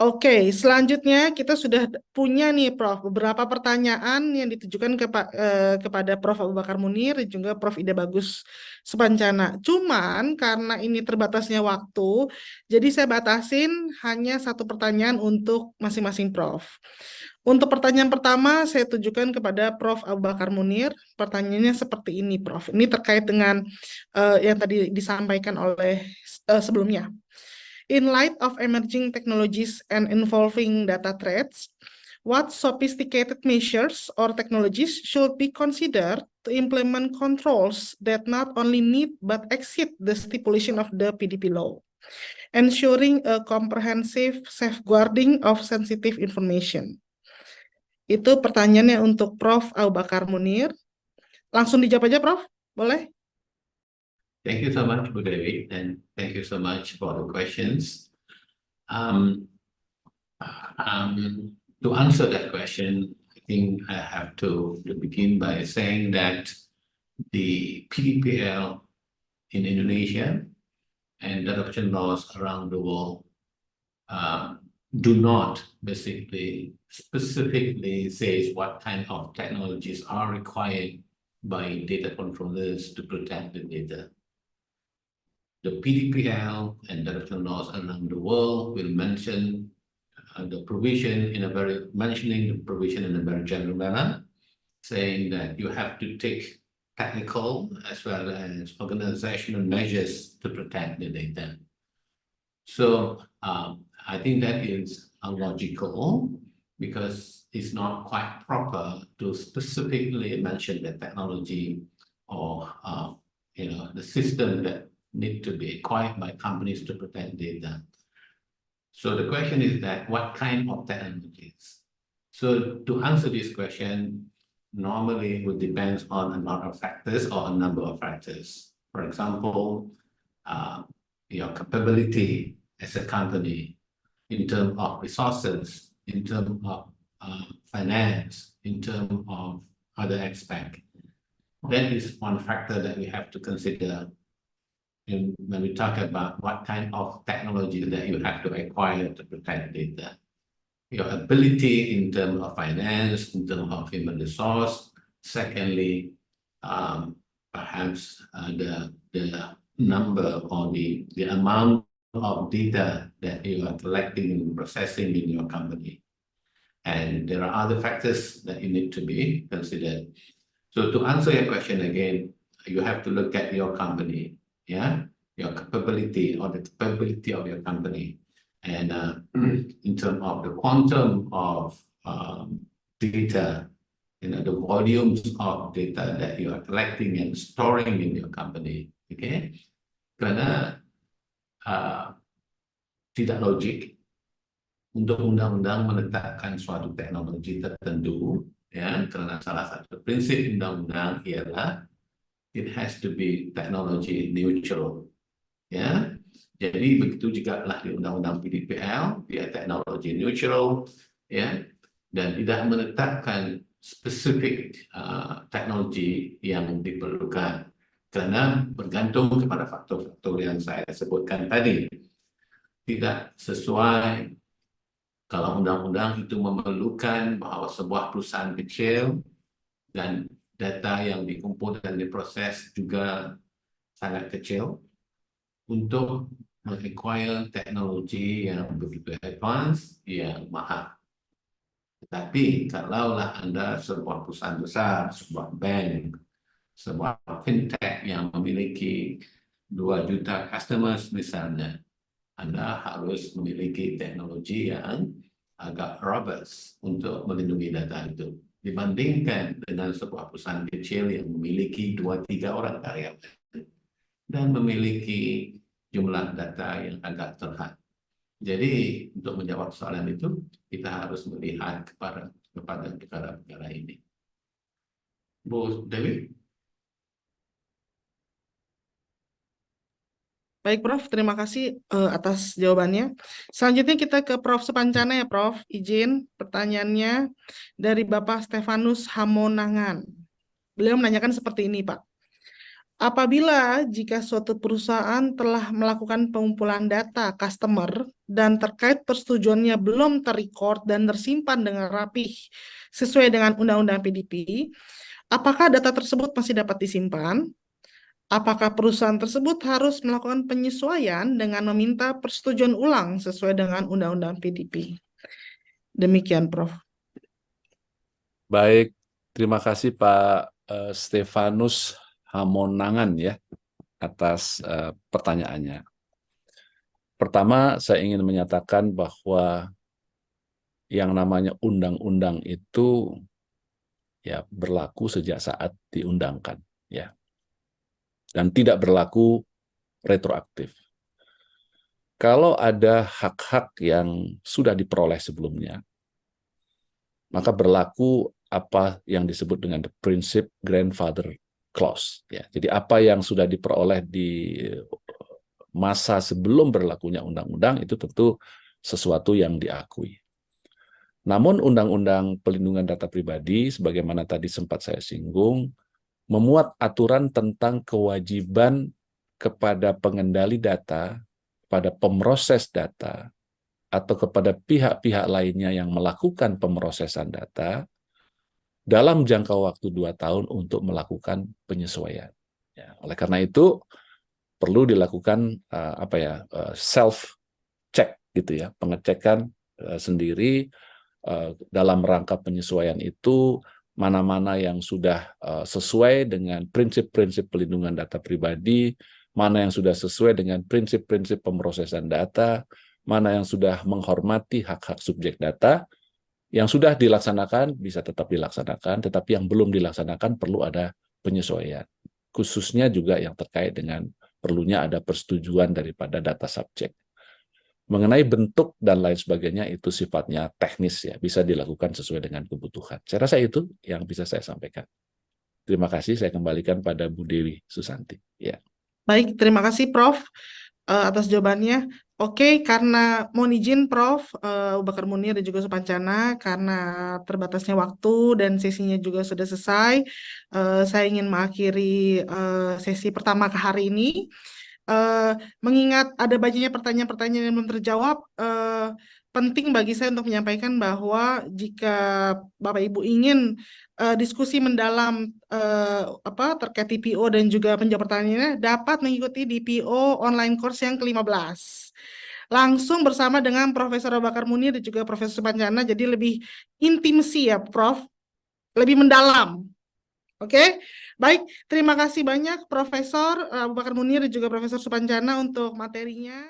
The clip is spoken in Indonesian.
Oke, selanjutnya kita sudah punya nih Prof beberapa pertanyaan yang ditujukan kepada Prof Abu Bakar Munir dan juga Prof Ida Bagus Supancana. Cuman karena ini terbatasnya waktu, jadi saya batasin hanya satu pertanyaan untuk masing-masing Prof. Untuk pertanyaan pertama saya tujukan kepada Prof Abu Bakar Munir. Pertanyaannya seperti ini, Prof. Ini terkait dengan yang tadi disampaikan oleh sebelumnya. In light of emerging technologies and involving data threats, what sophisticated measures or technologies should be considered to implement controls that not only meet but exceed the stipulation of the PDP law, ensuring a comprehensive safeguarding of sensitive information? Itu pertanyaannya untuk Prof. Abu Bakar Munir. Langsung dijawab aja, Prof. Boleh? Thank you so much, Bu Dewi, and thank you so much for the questions. Um, to answer that question, I think I have to begin by saying that the PDPL in Indonesia and adoption laws around the world do not basically specifically say what kind of technologies are required by data controllers to protect the data. The PDPL and adoption laws around the world will mention the provision in a very general manner, saying that you have to take technical as well as organizational measures to protect the data. So I think that is illogical because it's not quite proper to specifically mention the technology or the system that need to be acquired by companies to protect data. So the question is that what kind of technologies? So to answer this question, normally it would depend on a lot of factors or a number of factors. For example, your capability as a company in terms of resources, in terms of finance, in terms of other aspects. That is one factor that we have to consider when we talk about what kind of technology that you have to acquire to protect data. Your ability in terms of finance, in terms of human resource. Secondly, perhaps the number or the amount of data that you are collecting and processing in your company. And there are other factors that you need to be considered. So to answer your question again, you have to look at your company, your capability or the capability of your company. And in terms of the quantum of data, the volumes of data that you are collecting and storing in your company, okay? Karena tidak logik untuk undang-undang menetapkan suatu teknologi tertentu, karena salah satu prinsip undang-undang ialah it has to be technology neutral, Jadi begitu juga lah di undang-undang PDPL, dia teknologi neutral, dan tidak menetapkan spesifik teknologi yang diperlukan, karena bergantung kepada faktor-faktor yang saya sebutkan tadi. Tidak sesuai kalau undang-undang itu memerlukan bahwa sebuah perusahaan kecil dan data yang dikumpul dan diproses juga sangat kecil untuk acquire teknologi yang begitu advance, yang mahal. Tetapi kalaulah Anda sebuah perusahaan besar, sebuah bank, sebuah fintech yang memiliki 2 juta customers misalnya, Anda harus memiliki teknologi yang agak robust untuk melindungi data itu. Dibandingkan dengan sebuah perusahaan kecil yang memiliki 2-3 orang karyawan dan memiliki jumlah data yang agak terhad. Jadi untuk menjawab soalan itu, kita harus melihat kepada perkara-perkara ini. Bu Dewi? Baik, Prof. Terima kasih atas jawabannya. Selanjutnya kita ke Prof. Supancana ya, Prof. Izin pertanyaannya dari Bapak Stefanus Hamonangan. Beliau menanyakan seperti ini, Pak. Apabila jika suatu perusahaan telah melakukan pengumpulan data customer dan terkait persetujuannya belum terrecord dan tersimpan dengan rapih sesuai dengan Undang-Undang PDP, apakah data tersebut masih dapat disimpan? Apakah perusahaan tersebut harus melakukan penyesuaian dengan meminta persetujuan ulang sesuai dengan Undang-Undang PDP? Demikian, Prof. Baik, terima kasih Pak Stefanus Hamonangan ya atas pertanyaannya. Pertama, saya ingin menyatakan bahwa yang namanya undang-undang itu ya berlaku sejak saat diundangkan ya, dan tidak berlaku retroaktif. Kalau ada hak-hak yang sudah diperoleh sebelumnya, maka berlaku apa yang disebut dengan the prinsip grandfather clause. Ya. Jadi apa yang sudah diperoleh di masa sebelum berlakunya undang-undang itu tentu sesuatu yang diakui. Namun Undang-Undang Pelindungan Data Pribadi, sebagaimana tadi sempat saya singgung, memuat aturan tentang kewajiban kepada pengendali data, pada pemroses data, atau kepada pihak-pihak lainnya yang melakukan pemrosesan data, dalam jangka waktu 2 tahun untuk melakukan penyesuaian. Ya, oleh karena itu, perlu dilakukan self check gitu ya, pengecekan sendiri dalam rangka penyesuaian itu mana-mana yang sudah sesuai dengan prinsip-prinsip pelindungan data pribadi, mana yang sudah sesuai dengan prinsip-prinsip pemrosesan data, mana yang sudah menghormati hak-hak subjek data. Yang sudah dilaksanakan bisa tetap dilaksanakan, tetapi yang belum dilaksanakan perlu ada penyesuaian. Khususnya juga yang terkait dengan perlunya ada persetujuan daripada data subjek. Mengenai bentuk dan lain sebagainya itu sifatnya teknis ya, bisa dilakukan sesuai dengan kebutuhan. Saya rasa itu yang bisa saya sampaikan. Terima kasih, saya kembalikan pada Bu Dewi Susanti. Ya. Baik, terima kasih Prof. Atas jawabannya. Oke, karena mohon izin Prof. Abu Bakar Munir dan juga Supancana, karena terbatasnya waktu dan sesinya juga sudah selesai, saya ingin mengakhiri sesi pertama ke hari ini. Mengingat ada banyaknya pertanyaan-pertanyaan yang belum terjawab, penting bagi saya untuk menyampaikan bahwa jika Bapak Ibu ingin diskusi mendalam terkait TPO dan juga penjawab pertanyaannya, dapat mengikuti DPO online course yang ke-15 langsung bersama dengan Profesor Abu Bakar Munir dan juga Profesor Supancana, jadi lebih intimasi ya Prof, lebih mendalam. Oke, baik. Terima kasih banyak Profesor Abu Bakar Munir dan juga Profesor Supancana untuk materinya.